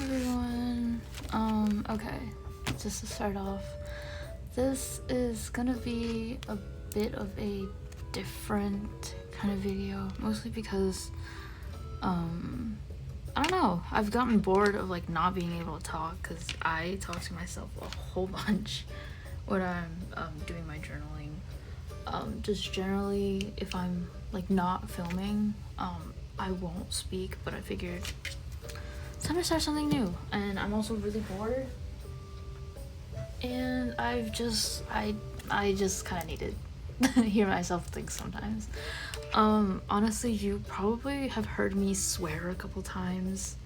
everyone. Okay, just to start off, this is gonna be a bit of a different kind of video, mostly because, I don't know, I've gotten bored of like not being able to talk, because I talk to myself a whole bunch when I'm doing my journaling. Just generally, if I'm like not filming, I won't speak, but I figured it's time to start something new, and I'm also really bored, and I just kind of need to hear myself think sometimes. Honestly, you probably have heard me swear a couple times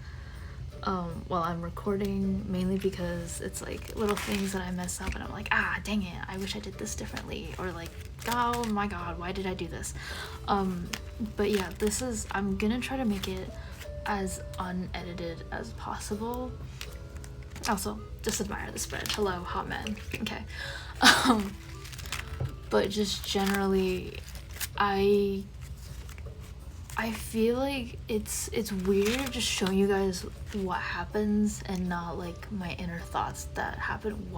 while I'm recording, mainly because it's like little things that I mess up and I'm like, ah, dang it, I wish I did this differently, or like, oh my god, why did I do this? But yeah, I'm gonna try to make it as unedited as possible. Also, just admire the spread. Hello, hot men. Okay. But just generally, I feel like it's weird just showing you guys what happens and not like my inner thoughts that happen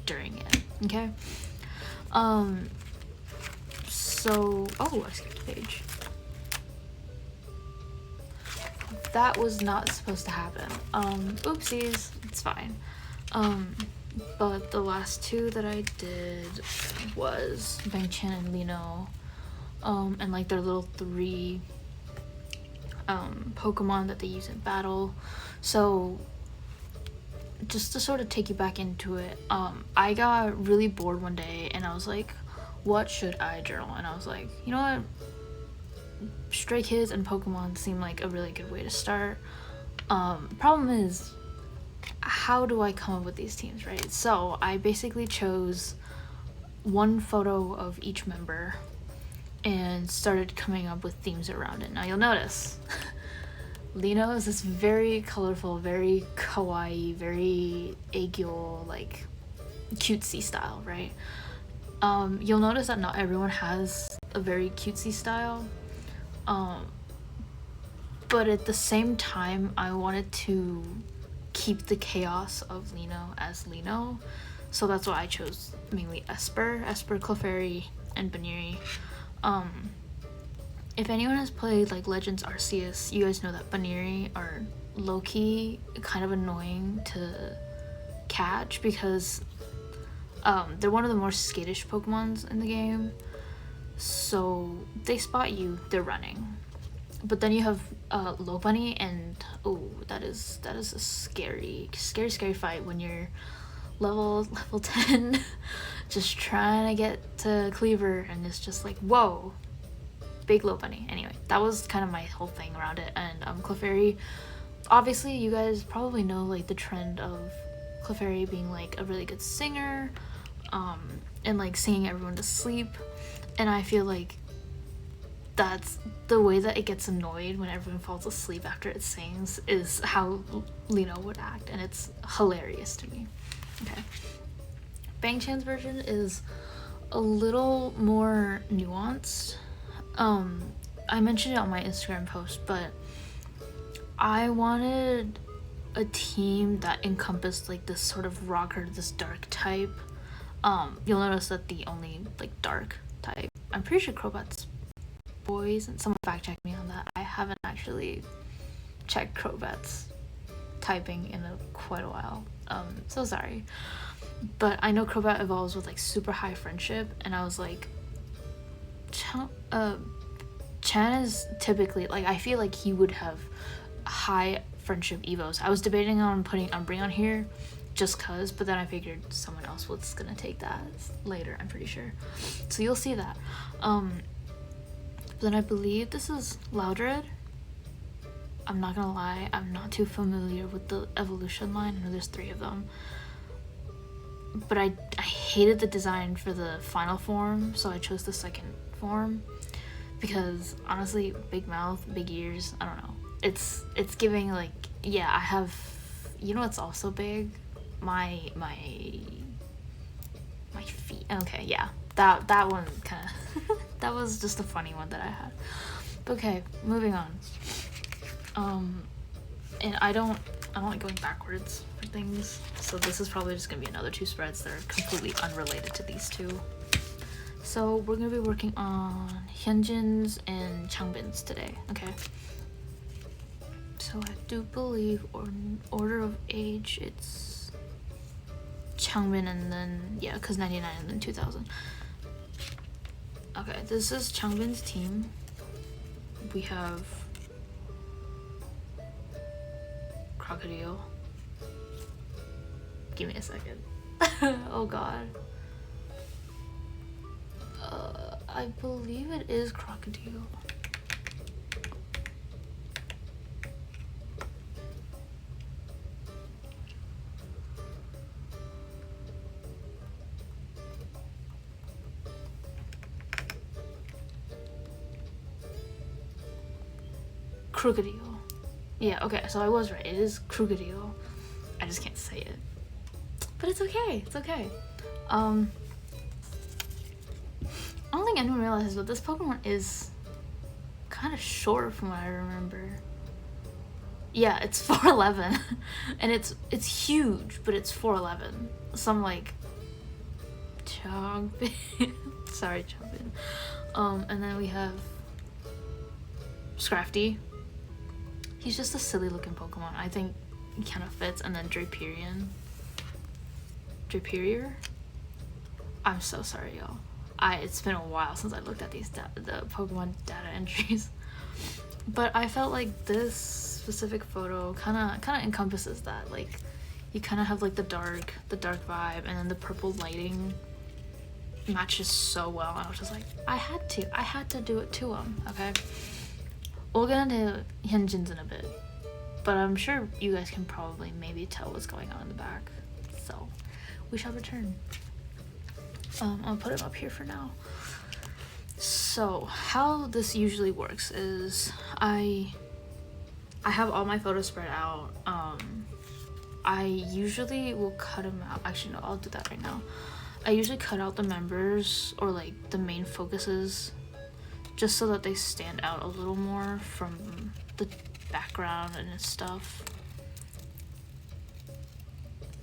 during it. Okay. So I skipped a page. That was not supposed to happen. Oopsies, it's fine. But the last two that I did was Bang-chan and Lino, and like their little 3 Pokemon that they use in battle. So just to sort of take you back into it, I got really bored one day and I was like, what should I journal? And I was like, you know what? Stray Kids and Pokemon seem like a really good way to start. Problem is, how do I come up with these teams, right? So I basically chose one photo of each member and started coming up with themes around it. Now you'll notice Lino is this very colorful, very kawaii, very aegyo, like cutesy style, right? You'll notice that not everyone has a very cutesy style. But at the same time, I wanted to keep the chaos of Lino as Lino, so that's why I chose mainly Esper, Clefairy, and Baneri. If anyone has played like Legends Arceus, you guys know that Baneri are low-key kind of annoying to catch because they're one of the more skittish Pokemons in the game. So they spot you, they're running. But then you have Lopunny, and that is a scary fight when you're level 10 just trying to get to Cleaver, and it's just like, whoa, big Lopunny. Anyway, that was kind of my whole thing around it. And Clefairy, obviously you guys probably know like the trend of Clefairy being like a really good singer, and like singing everyone to sleep. And I feel like that's the way that it gets annoyed when everyone falls asleep after it sings, is how Lino would act, and it's hilarious to me. Okay. Bang-chan's version is a little more nuanced. I mentioned it on my Instagram post, but I wanted a team that encompassed like this sort of rocker, this dark type. You'll notice that the only like dark type, I'm pretty sure Crobat's boys, and someone fact checked me on that. I haven't actually checked Crobat's typing in quite a while, so sorry. But I know Crobat evolves with like super high friendship, and I was like, Chan is typically like, I feel like he would have high friendship evos. I was debating on putting Umbreon on here just cause, but then I figured someone else was gonna take that later, I'm pretty sure. So you'll see that. Then I believe this is Loudred. I'm not gonna lie, I'm not too familiar with the evolution line. I know there's 3 of them. But I hated the design for the final form, so I chose the second form. Because honestly, big mouth, big ears, I don't know. It's giving like, yeah, I have, you know what's also big? My feet. Okay, yeah. That one kind of that was just a funny one that I had. Okay, moving on. And I don't I don't like going backwards for things. So this is probably just gonna be another 2 spreads that are completely unrelated to these 2. So we're gonna be working on hyunjins and changbins today, okay? So I do believe order of age, it's changbin and then, yeah, because 99 and then 2000. Okay, this is changbin's team. We have Crocodile. Give me a second. Oh god. I believe it is Crocodile. Crocodile. Yeah, okay, so I was right. It is Crocodile. I just can't say it. But it's okay. It's okay. I don't think anyone realizes, but this Pokemon is kind of short from what I remember. Yeah, it's 4'11", and it's huge, but it's 4'11". Some like changbin. Sorry, changbin. And then we have Scrafty. He's just a silly looking Pokemon. I think he kind of fits. And then Draperior. I'm so sorry, y'all. It's been a while since I looked at these the Pokemon data entries, but I felt like this specific photo kind of encompasses that. Like, you kind of have like the dark vibe, and then the purple lighting matches so well. And I was just like, I had to do it to him. Okay, we'll get into hyunjins in a bit, but I'm sure you guys can probably maybe tell what's going on in the back. So we shall return. I'll put it up here for now. So how this usually works is I have all my photos spread out. I usually will cut them out. Actually, no, I'll do that right now. I usually cut out the members or like the main focuses just so that they stand out a little more from the background and stuff.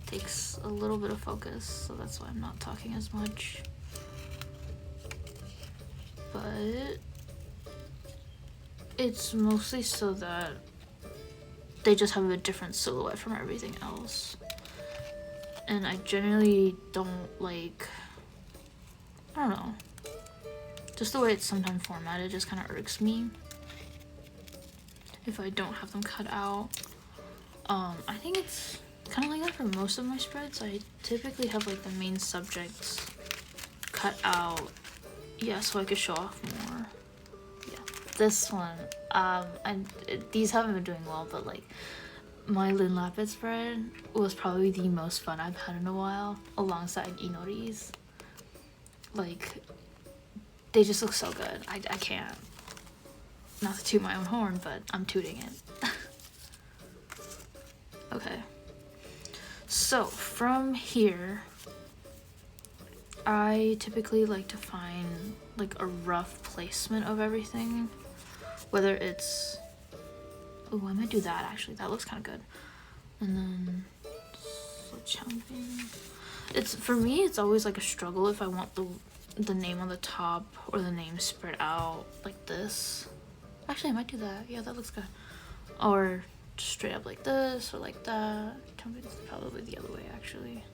Takes a little bit of focus, so that's why I'm not talking as much. But it's mostly so that they just have a different silhouette from everything else. And I generally don't like, I don't know, just the way it's sometimes formatted just kind of irks me if I don't have them cut out. I think it's kind of like that for most of my spreads. I typically have like the main subjects cut out, yeah, so I could show off more. Yeah, this one, these haven't been doing well, but like my Lin Lapid spread was probably the most fun I've had in a while, alongside Inori's. Like, they just look so good. I can't, not to toot my own horn, but I'm tooting it. Okay. So from here, I typically like to find like a rough placement of everything, whether it's, oh, I might do that actually, that looks kind of good. And then so changbin. It's, for me, it's always like a struggle if I want the name on the top or the name spread out like this. Actually, I might do that. Yeah, that looks good. Or just straight up like this or like that. Changbin is probably the other way actually.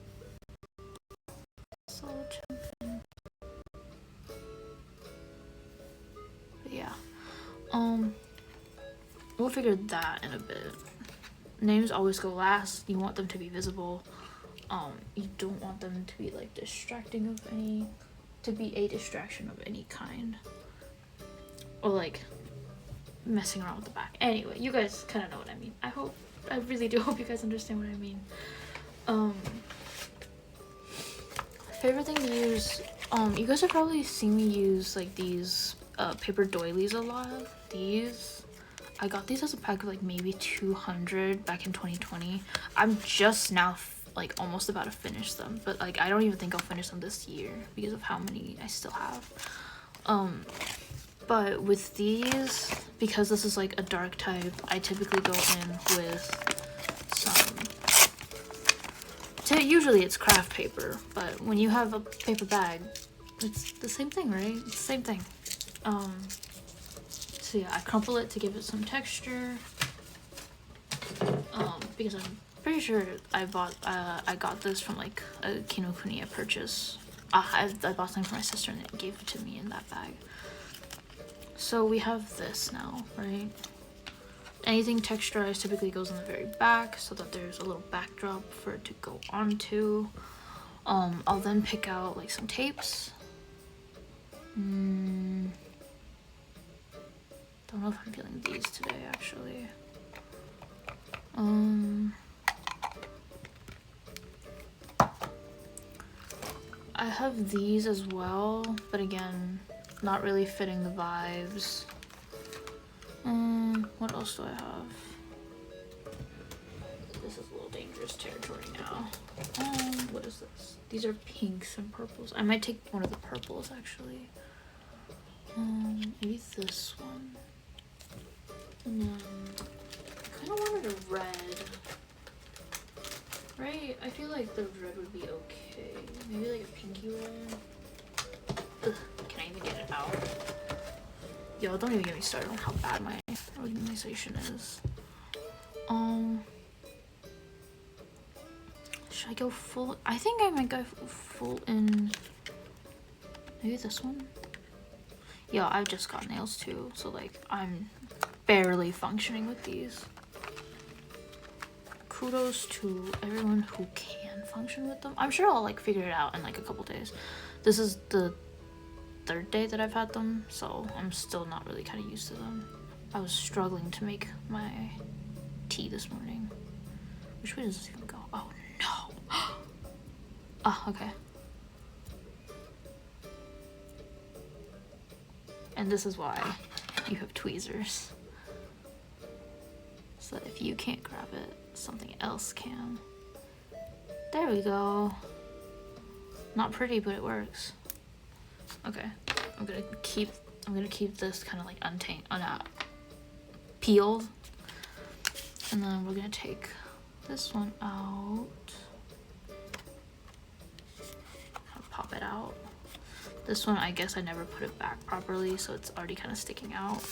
So changbin. But yeah. We'll figure that in a bit. Names always go last. You want them to be visible. You don't want them to be like distracting of any, to be a distraction of any kind. Or like messing around with the back. Anyway, you guys kind of know what I mean. I really do hope you guys understand what I mean. Favorite thing to use, you guys have probably seen me use like these paper doilies a lot. These, I got these as a pack of like maybe 200 back in 2020. I'm just now like almost about to finish them, but like I don't even think I'll finish them this year because of how many I still have. But with these, because this is like a dark type, I typically go in with some, usually it's craft paper, but when you have a paper bag, it's the same thing, right? It's the same thing. So yeah, I crumple it to give it some texture. Because I'm pretty sure I got this from like a Kinokuniya purchase. I bought something for my sister and they gave it to me in that bag. So we have this now, right? Anything texturized typically goes on the very back so that there's a little backdrop for it to go onto. I'll then pick out like some tapes. Don't know if I'm feeling these today actually. I have these as well, but again, not really fitting the vibes. What else do I have? This is a little dangerous territory now. What is this? These are pinks and purples. I might take one of the purples actually. Maybe this one. And then I kind of wanted a red. Right? I feel like the red would be okay. Maybe like a pinky red. Ugh, can I even get it out? Yo, don't even get me started on how bad my organization is. Should I go full? I think I might go full in. Maybe this one? Yeah, I've just got nails too, so like I'm barely functioning with these. Kudos to everyone who can function with them. I'm sure I'll like figure it out in like a couple days. This is the 3rd day that I've had them, so I'm still not really kind of used to them. I was struggling to make my tea this morning. Which way does this even go? Oh no! Ah, okay. And this is why you have tweezers. So that if you can't grab it, something else can. There we go. Not pretty, but it works. Okay, I'm gonna keep this kind of like peeled, and then we're gonna take this one out. I'll pop it out. This one, I guess I never put it back properly, so it's already kind of sticking out.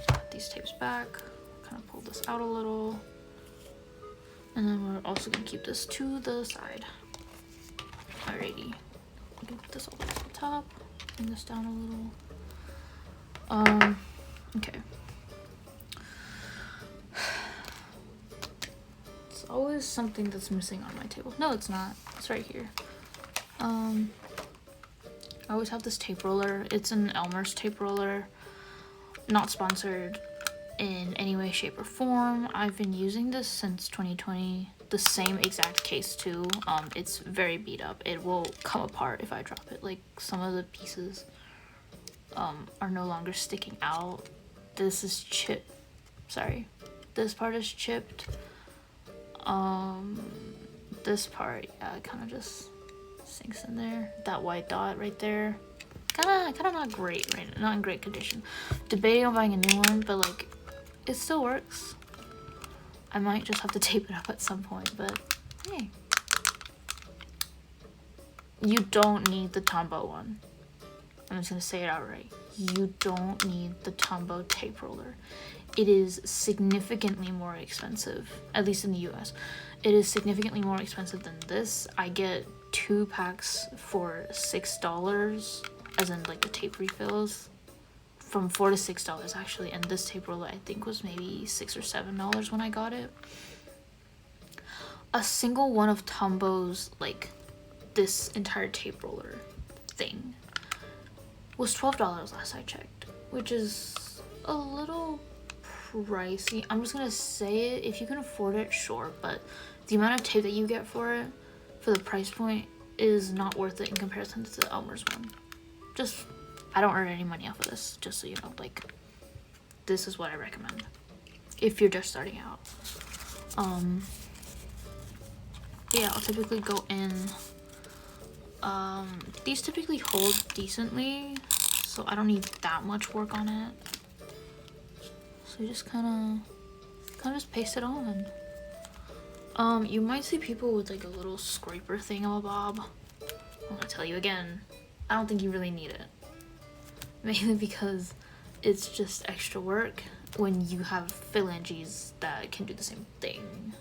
Put these tapes back. Kind of pull this out a little. And then we're also gonna keep this to the side. Alrighty. I'm gonna put this all the way to the top. Bring this down a little. Okay. It's always something that's missing on my table. No, it's not. It's right here. I always have this tape roller. It's an Elmer's tape roller. Not sponsored in any way, shape, or form. I've been using this since 2020. The same exact case too. It's very beat up. It will come apart if I drop it. Like some of the pieces are no longer sticking out. This is chipped. Sorry. This part is chipped. This part, yeah, it kind of just sinks in there. That white dot right there. Kind of not great, right? Not in great condition. Debating on buying a new one, but like, it still works. I might just have to tape it up at some point, but hey. You don't need the Tombow one. I'm just gonna say it outright. You don't need the Tombow tape roller. It is significantly more expensive, at least in the US. It is significantly more expensive than this. I get 2 packs for $6, as in like the tape refills. From $4 to $6 actually, and this tape roller I think was maybe $6 or $7 when I got it. A single one of Tombow's, like this entire tape roller thing, was $12 last I checked, which is a little pricey. I'm just gonna say it, if you can afford it, sure, but the amount of tape that you get for it, for the price point, is not worth it in comparison to the Elmer's one. Just, I don't earn any money off of this, just so you know. Like, this is what I recommend if you're just starting out. Yeah, I'll typically go in. These typically hold decently, so I don't need that much work on it. So you just kind of just paste it on. You might see people with like a little scraper thingamabob. I'm gonna tell you again, I don't think you really need it. Mainly because it's just extra work when you have phalanges that can do the same thing.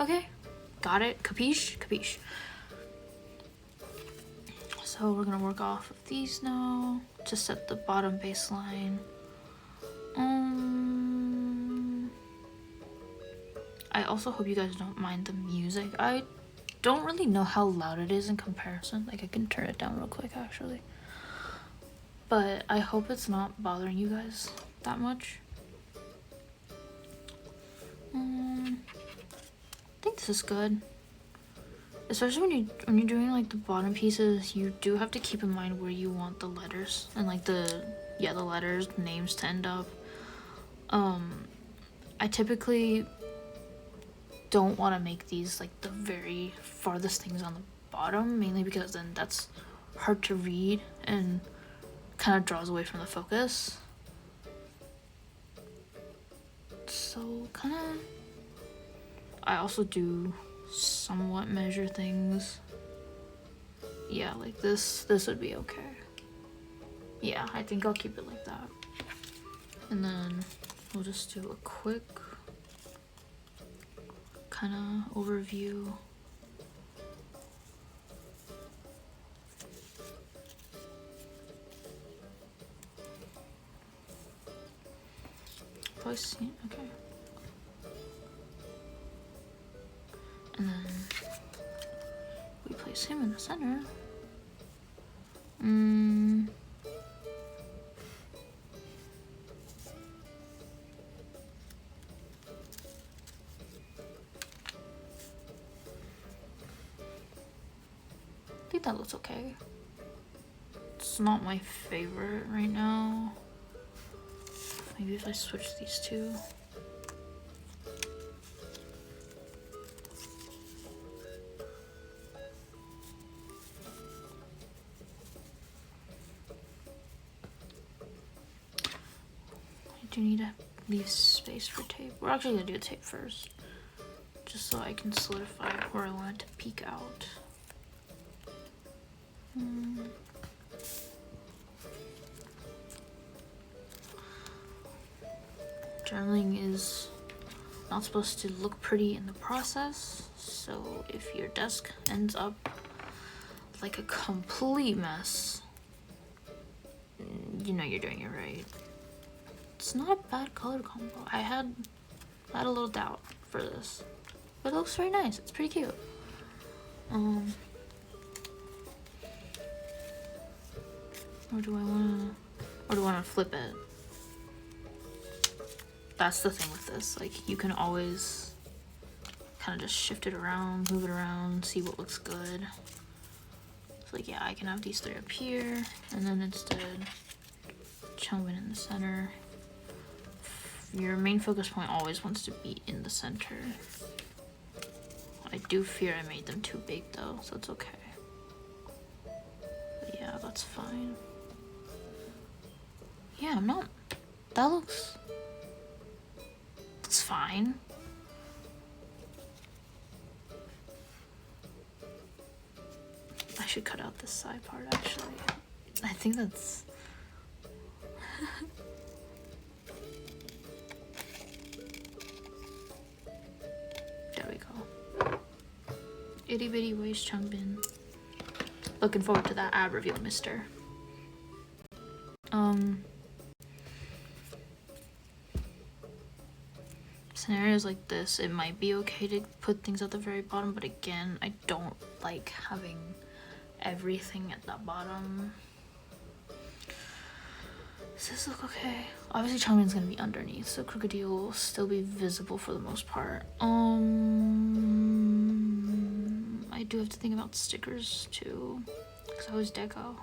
Okay, got it? Capiche? Capiche. So we're gonna work off of these now to set the bottom baseline. I also hope you guys don't mind the music. I don't really know how loud it is in comparison. Like, I can turn it down real quick actually. But I hope it's not bothering you guys that much. I think this is good. Especially when you're doing like the bottom pieces, you do have to keep in mind where you want the letters and like the letters, names to end up. I typically don't want to make these like the very farthest things on the bottom, mainly because then that's hard to read and kind of draws away from the focus. So kind of, I also do somewhat measure things. Yeah, like this would be okay. Yeah, I think I'll keep it like that. And then we'll just do a quick kind of overview. Okay. And then we place him in the center. I think that looks okay. It's not my favorite right now. Maybe if I switch these two. I do need to leave space for tape. We're actually gonna do tape first, just so I can solidify where I want it to peek out. Journaling is not supposed to look pretty in the process, so if your desk ends up like a complete mess, you know you're doing it right. It's not a bad color combo. I had a little doubt for this, but it looks very nice. It's pretty cute. Or do I wanna flip it? That's the thing with this. Like, you can always kind of just shift it around, move it around, see what looks good. So like, yeah, I can have these three up here, and then instead changbin in the center. Your main focus point always wants to be in the center. I do fear I made them too big though, so it's okay. But yeah, that's fine. Yeah, that looks fine. I should cut out this side part actually. I think that's there we go. Itty bitty waist changbin. Looking forward to that ad reveal, mister. Scenarios like this, it might be okay to put things at the very bottom, but again, I don't like having everything at the bottom. Does this look okay? Obviously changbin's gonna be underneath, so crocodile will still be visible for the most part. I do have to think about stickers too, because I was deco,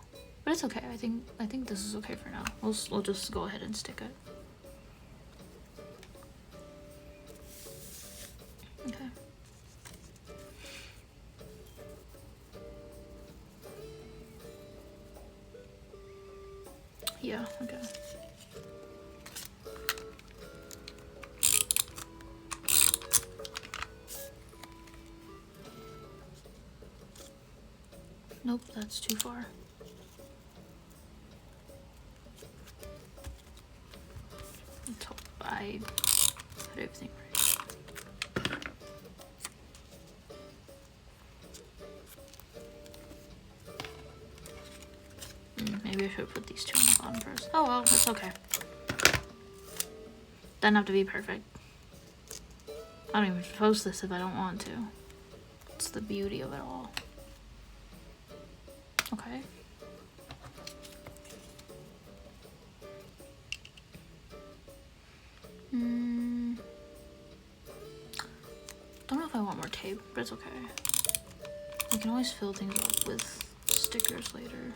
but it's okay. I think this is okay for now. We'll just go ahead and stick it. Okay. Yeah, okay. Nope, that's too far. Let's hope I put everything right. Maybe I should put these two on the bottom first. Oh well, it's okay. Doesn't have to be perfect. I don't even post this if I don't want to. It's the beauty of it all. Okay. Don't know if I want more tape, but it's okay. We can always fill things up with stickers later.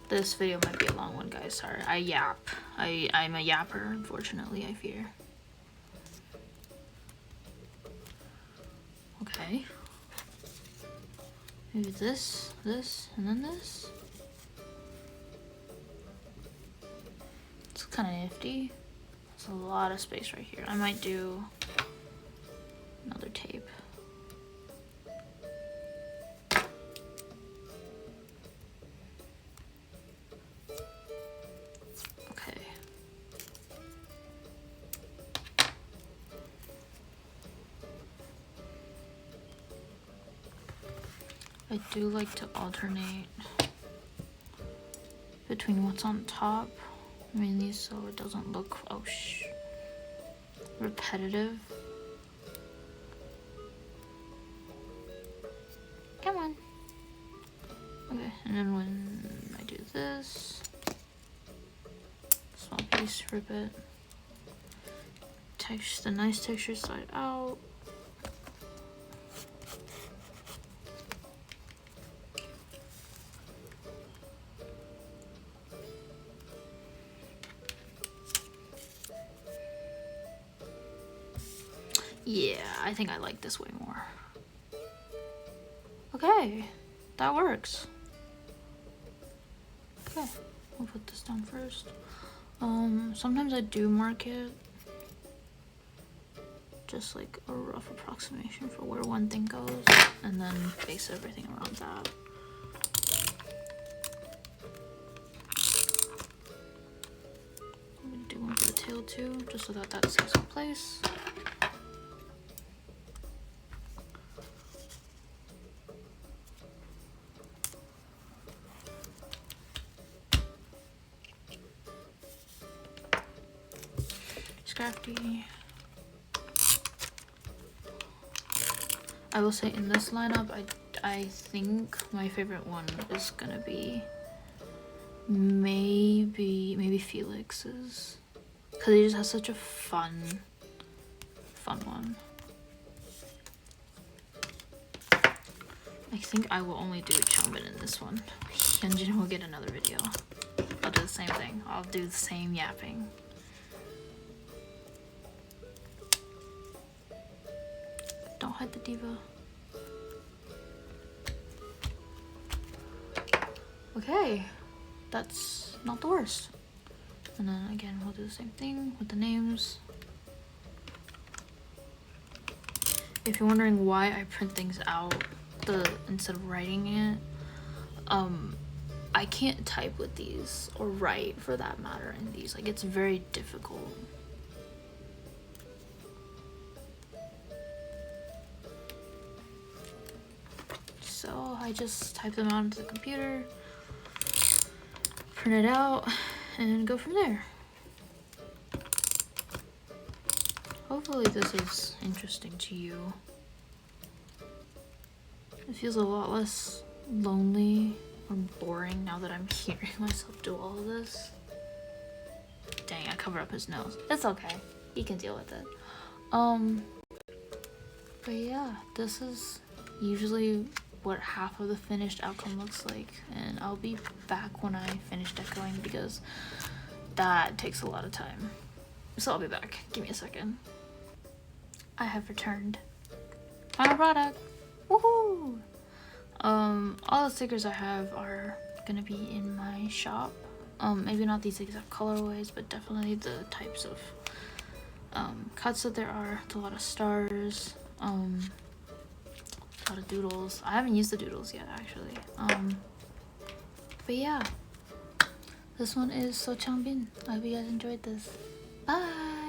This video might be a long one, guys. Sorry. I yap. I'm a yapper, unfortunately, I fear. Okay. Maybe this, and then this. It's kind of nifty. There's a lot of space right here. I might do another tape. Okay. I do like to alternate between what's on top, mainly so it doesn't look repetitive. Come on. Okay, and then when I do this, small piece, rip it. The nice texture side out. Yeah, I think I like this way more. Okay, that works. Okay, we'll put this down first. Sometimes I do mark it. Just like a rough approximation for where one thing goes, and then base everything around that. I'm gonna do one for the tail too, just so that that stays in place. Scrafty. I will say in this lineup, I think my favorite one is gonna be maybe Felix's, because he just has such a fun one. I think I will only do changbin in this one. Hyunjin will get another video. I'll do the same thing. I'll do the same yapping. Don't hide the diva. Okay, that's not the worst. And then again, we'll do the same thing with the names. If you're wondering why I print things out instead of writing it, I can't type with these, or write for that matter in these. Like, it's very difficult. So I just type them out into the computer, print it out, and go from there. Hopefully this is interesting to you. It feels a lot less lonely or boring now that I'm hearing myself do all of this. Dang, I covered up his nose. It's okay. He can deal with it. But yeah, this is usually what half of the finished outcome looks like, and I'll be back when I finish decoing because that takes a lot of time. So I'll be back. Give me a second. I have returned. Final product. Woohoo! All the stickers I have are gonna be in my shop. Maybe not these exact colorways, but definitely the types of cuts that there are. It's a lot of stars. A lot of doodles. I haven't used the doodles yet, actually. But yeah, this one is so changbin. I hope you guys enjoyed this. Bye.